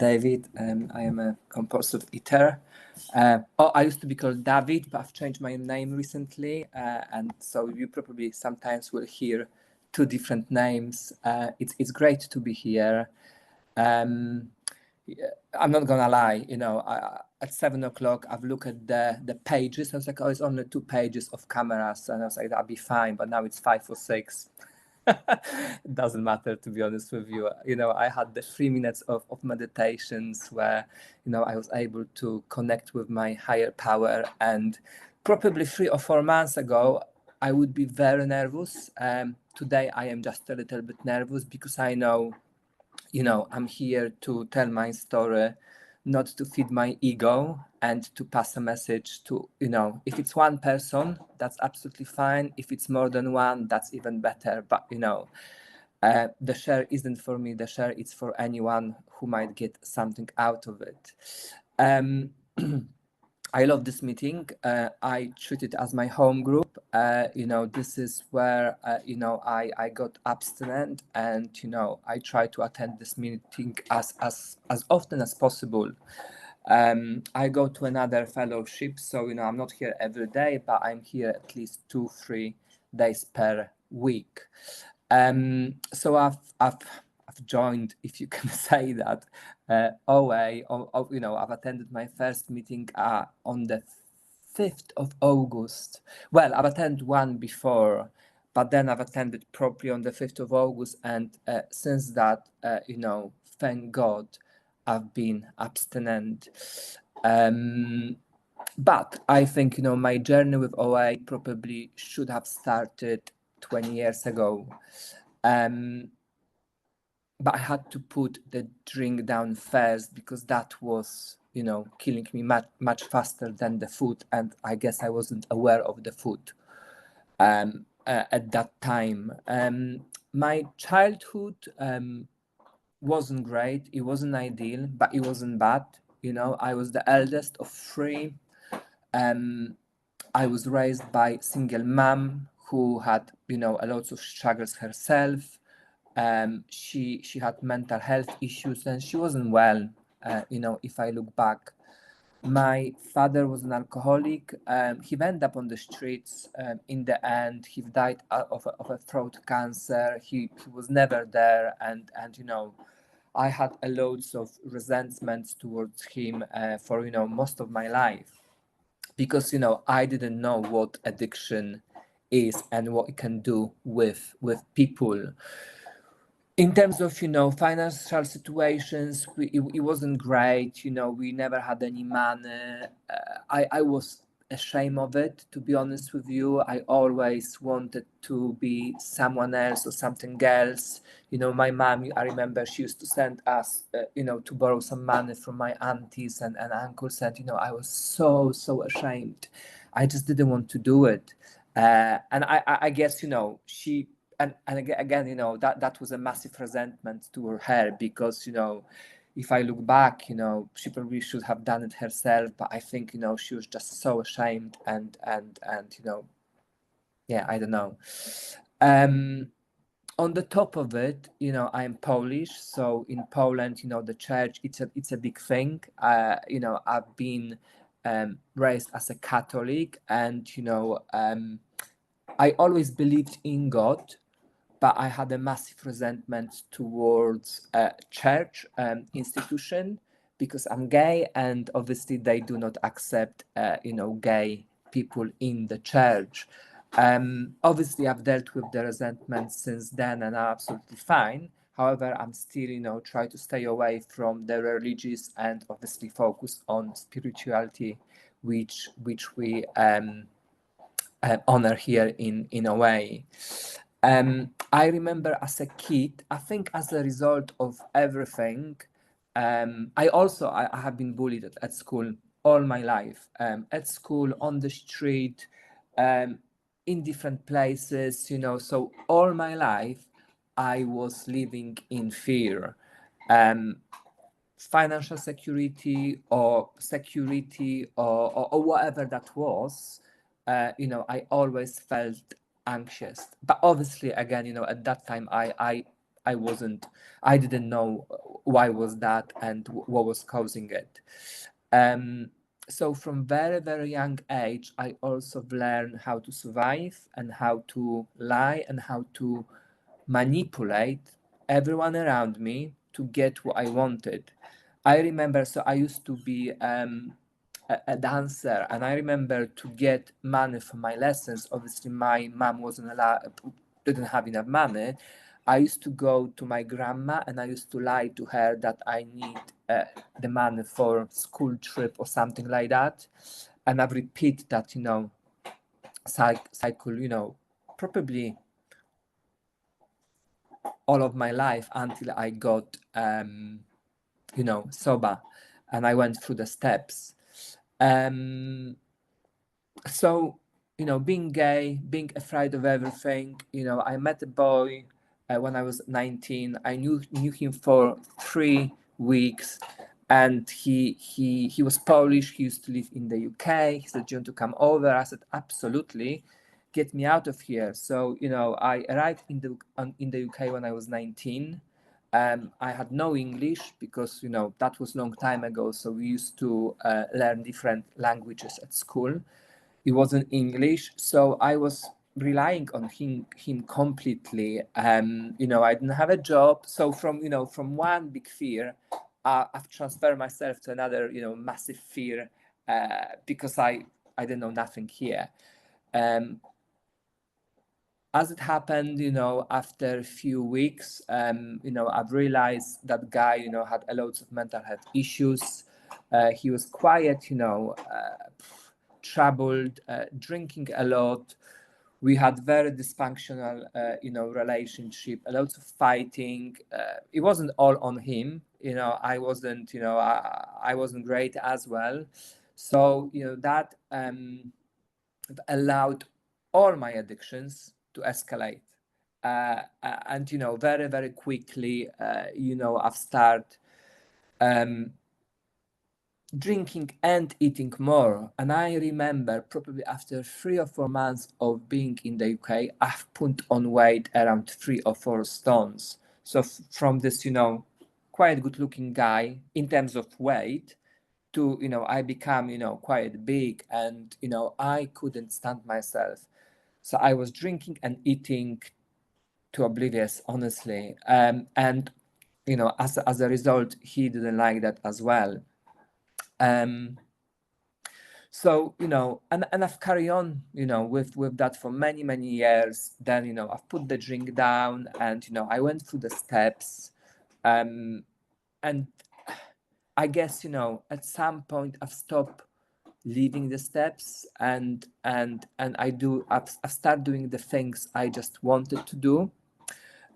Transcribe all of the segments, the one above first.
David. I am a compulsive eater. I used to be called David, but I've changed my name recently, and so you probably sometimes will hear two different names. It's great to be here. Yeah, I'm not gonna lie, at 7 o'clock, I've looked at the pages. I was like, oh, it's only 2 pages of cameras, and I was like, that'll be fine. But now it's 5 or 6. It doesn't matter, to be honest with you. I had the 3 minutes of meditations where, I was able to connect with my higher power. And probably 3 or 4 months ago, I would be very nervous. Today, I am just a little bit nervous because I know, I'm here to tell my story, not to feed my ego, and to pass a message to, if it's one person, that's absolutely fine. If it's more than one, that's even better. But, the share isn't for me. The share is for anyone who might get something out of it. I love this meeting. I treat it as my home group. This is where, I got abstinent, and, I try to attend this meeting as often as possible. I go to another fellowship, so, I'm not here every day, but I'm here at least 2-3 days per week. So I've joined, if you can say that, OA. I've attended my first meeting on the 5th of August. Well, I've attended one before, but then I've attended properly on the 5th of August, and since that, thank God, I've been abstinent. But I think, my journey with OA probably should have started 20 years ago. But I had to put the drink down first because that was, killing me much faster than the food. And I guess I wasn't aware of the food at that time. My childhood wasn't great. It wasn't ideal, but it wasn't bad. I was the eldest of 3. I was raised by single mom who had, a lot of struggles herself. She had mental health issues, and she wasn't well. If I look back, my father was an alcoholic. He ended up on the streets. In the end, he died of a throat cancer. He was never there, and I had a loads of resentments towards him for most of my life, because I didn't know what addiction is and what it can do with people. In terms of financial situations, it wasn't great. We never had any money. I was ashamed of it, to be honest with you. I always wanted to be someone else or something else. My mom, I remember she used to send us to borrow some money from my aunties and uncles, and I was so ashamed. I just didn't want to do it. And I guess she, and again, that was a massive resentment toward her, because if I look back, she probably should have done it herself, but I think she was just so ashamed, and yeah, I don't know. On the top of it, I'm Polish, so in Poland, the church, it's a big thing. I've been raised as a Catholic, and I always believed in God, but I had a massive resentment towards a church institution, because I'm gay, and obviously they do not accept, gay people in the church. Obviously, I've dealt with the resentment since then, and I'm absolutely fine. However, I'm still, try to stay away from the religious, and obviously focus on spirituality, which we honor here in a way. I remember as a kid, I think as a result of everything, I have been bullied at school all my life. At school, on the street, in different places, so all my life I was living in fear. Financial security or whatever that was, I always felt anxious. But obviously, again, at that time, I didn't know why was that and what was causing it. So from very, very young age, I also learned how to survive and how to lie and how to manipulate everyone around me to get what I wanted. I remember, so I used to be a dancer, and I remember to get money for my lessons. Obviously, my mom wasn't allowed, didn't have enough money. I used to go to my grandma and I used to lie to her that I need the money for school trip or something like that. And I've repeat that, cycle, probably all of my life until I got, sober and I went through the steps. Um, so being gay, being afraid of everything. I met a boy when I was 19. I knew him for 3 weeks, and he was Polish. He used to live in the UK. He said, "Do you want to come over?" I said, "Absolutely, get me out of here." So I arrived in the UK when I was 19. I had no English because that was a long time ago. So we used to learn different languages at school. It wasn't English, so I was relying on him completely. I didn't have a job, so from one big fear, I've transferred myself to another massive fear, because I didn't know nothing here. As it happened, after a few weeks, I've realized that guy, had a loads of mental health issues. He was quiet, troubled, drinking a lot. We had very dysfunctional, relationship, a lot of fighting. It wasn't all on him. I wasn't, I wasn't great as well. So, that allowed all my addictions to escalate. And very, very quickly, I've started drinking and eating more. And I remember probably after 3 or 4 months of being in the UK, I've put on weight around 3 or 4 stones. So from this, quite good looking guy in terms of weight to, I become, quite big, and, I couldn't stand myself. So I was drinking and eating to oblivious, honestly. And, as a result, he didn't like that as well. So and I've carried on with that for many, many years. Then I've put the drink down, and I went through the steps, and I guess at some point I've stopped leaving the steps, and I've started doing the things I just wanted to do.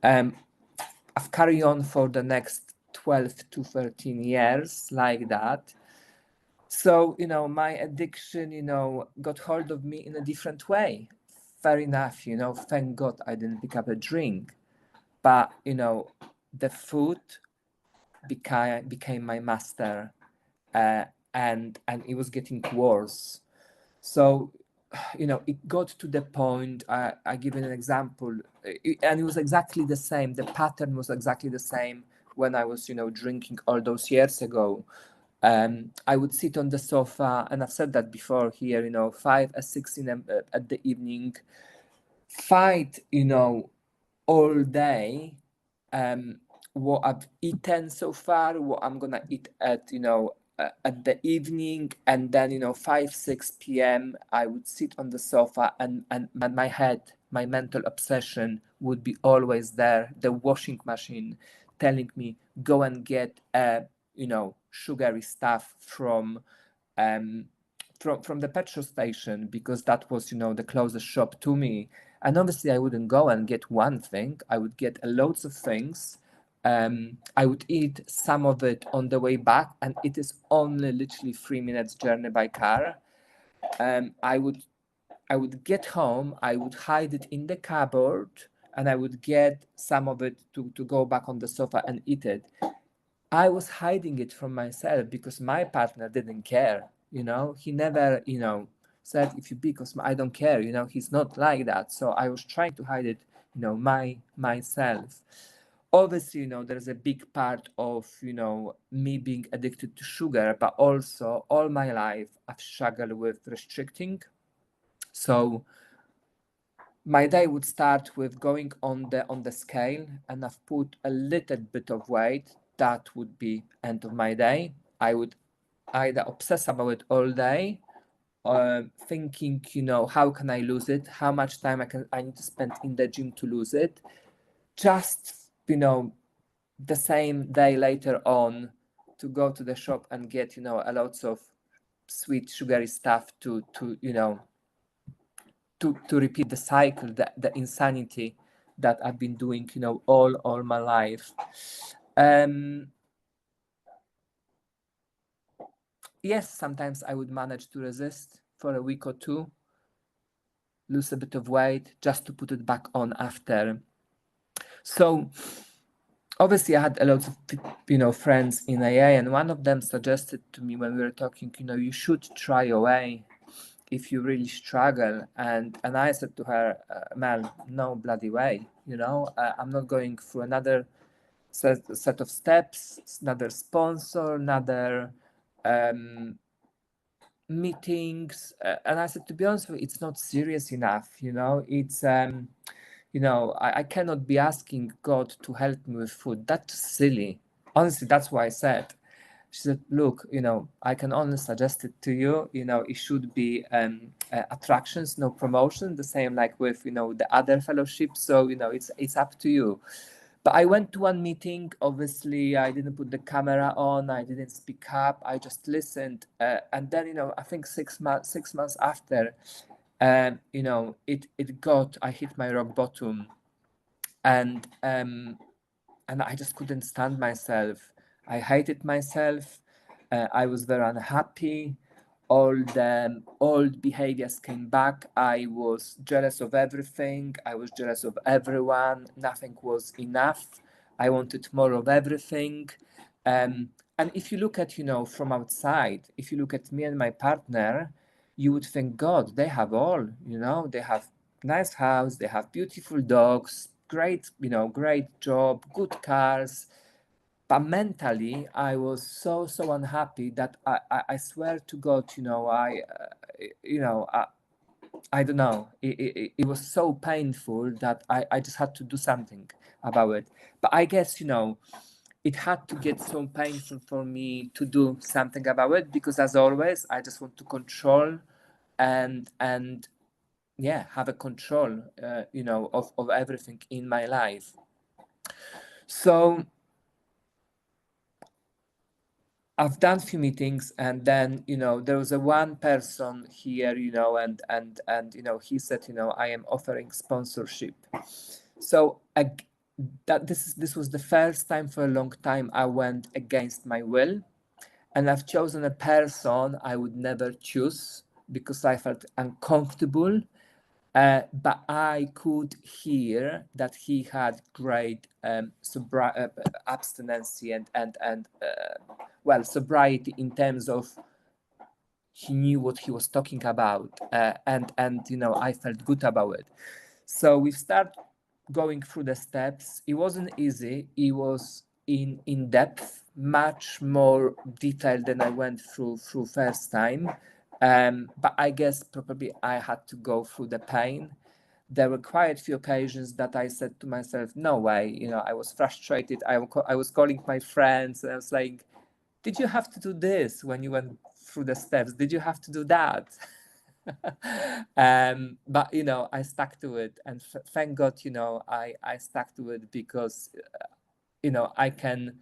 I've carried on for the next 12 to 13 years like that. So my addiction got hold of me in a different way. Fair enough, thank God I didn't pick up a drink, but the food became my master, and it was getting worse. So it got to the point. I give an example, and it was exactly the same. The pattern was exactly the same when I was drinking all those years ago. I would sit on the sofa, and I've said that before here, 5 or 6 at the evening, fight, all day, what I've eaten so far, what I'm gonna eat at the evening, and then 5, 6 p.m. I would sit on the sofa, and my head, my mental obsession would be always there. The washing machine telling me go and get sugary stuff from the petrol station, because that was the closest shop to me. And obviously I wouldn't go and get one thing. I would get loads of things. I would eat some of it on the way back, and it is only literally 3 minutes journey by car. I would get home, I would hide it in the cupboard, and I would get some of it to go back on the sofa and eat it. I was hiding it from myself because my partner didn't care. He never, said, if you because I don't care. He's not like that. So I was trying to hide it, myself. obviously, there's a big part of, me being addicted to sugar, but also all my life I've struggled with restricting. So my day would start with going on the scale, and I've put a little bit of weight. That would be end of my day. I would either obsess about it all day, thinking, how can I lose it? How much time I need to spend in the gym to lose it? Just, the same day later on to go to the shop and get, a lots of sweet sugary stuff to repeat the cycle, the insanity that I've been doing, all my life. Yes, sometimes I would manage to resist for a week or two, lose a bit of weight just to put it back on after. So obviously I had a lot of friends in AA, and one of them suggested to me when we were talking, you should try OA if you really struggle. And I said to her, Mel, no bloody way, I'm not going through another set of steps, another sponsor, another meetings. And I said, to be honest with you, it's not serious enough. It's I cannot be asking God to help me with food. That's silly. Honestly, that's why I said. She said, look, I can only suggest it to you. It should be attractions, no promotion, the same like with, the other fellowships. So, it's up to you. But I went to one meeting. Obviously, I didn't put the camera on. I didn't speak up. I just listened. And then, I think 6 months after, I hit my rock bottom, and I just couldn't stand myself. I hated myself. I was very unhappy. All the old behaviors came back. I was jealous of everything. I was jealous of everyone. Nothing was enough. I wanted more of everything. And if you look at, from outside, if you look at me and my partner, you would think, God, they have all, they have nice house, they have beautiful dogs, great job, good cars. But mentally, I was so unhappy that I swear to God, I don't know. It was so painful that I just had to do something about it. But I guess, it had to get so painful for me to do something about it, because as always, I just want to control and yeah, have a control, of everything in my life. So I've done few meetings, and then there was a one person here, and he said, I am offering sponsorship. So that this was the first time for a long time I went against my will, and I've chosen a person I would never choose because I felt uncomfortable. But I could hear that he had great abstinence and sobriety, in terms of he knew what he was talking about, and I felt good about it. So we start going through the steps. It wasn't easy. It was in depth, much more detailed than I went through first time. But I guess probably I had to go through the pain. There were quite a few occasions that I said to myself, no way, I was frustrated. I was calling my friends, and I was like, did you have to do this when you went through the steps? Did you have to do that? But I stuck to it, and thank God, I stuck to it, because I can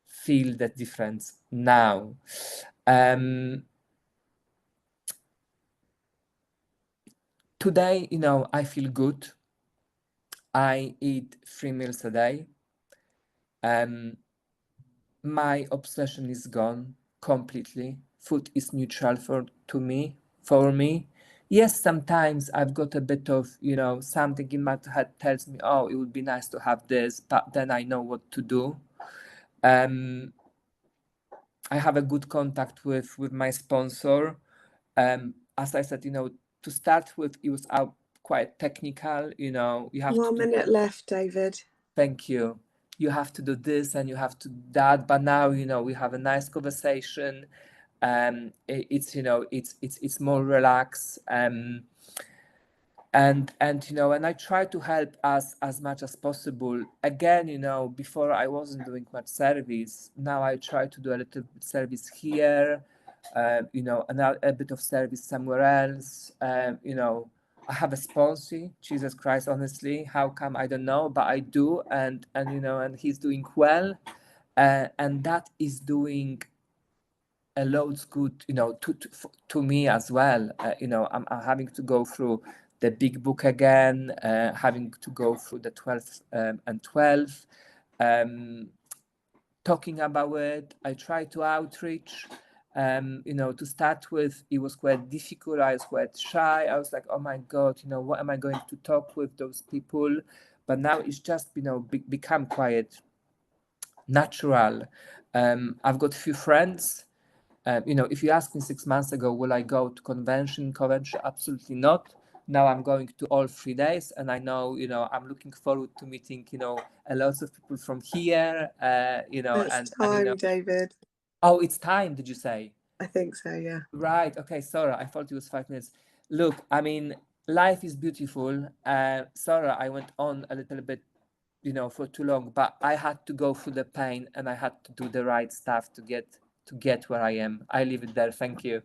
feel the difference now. Today, I feel good. I eat 3 meals a day. My obsession is gone completely. Food is neutral for me. Yes, sometimes I've got a bit of, something in my head tells me, oh, it would be nice to have this, but then I know what to do. I have a good contact with my sponsor. As I said, to start with, it was quite technical. You have 1 minute left, David. Thank you. you have to do this and you have to do that, but now, you know, we have a nice conversation. It's, you know, it's more relaxed. And you know, and I try to help as much as possible. Again, you know, before I wasn't doing much service. Now I try to do a little bit service here, you know, a bit of service somewhere else. You know, I have a sponsor. Jesus Christ, honestly, how come? I don't know, but I do, and you know, and he's doing well, and that is doing a loads good, you know, to me as well. You know, I'm having to go through the big book again, having to go through the 12 and 12, talking about it. I try to outreach. You know, to start with, it was quite difficult. I was quite shy. I was like, oh my God, you know, what am I going to talk with those people? But now it's just, you know, become quite natural. I've got a few friends. You know, if you asked me 6 months ago, will I go to convention? Absolutely not. Now I'm going to all 3 days, and I know, you know, I'm looking forward to meeting, you know, a lot of people from here. You know, It's and you time, know, David. oh, it's time. Did you say? I think so, yeah. Right. Okay. Sorry, I thought it was 5 minutes. Look, I mean, life is beautiful. Sorry, I went on a little bit, you know, for too long, but I had to go through the pain and I had to do the right stuff to get where I am. I leave it there. Thank you.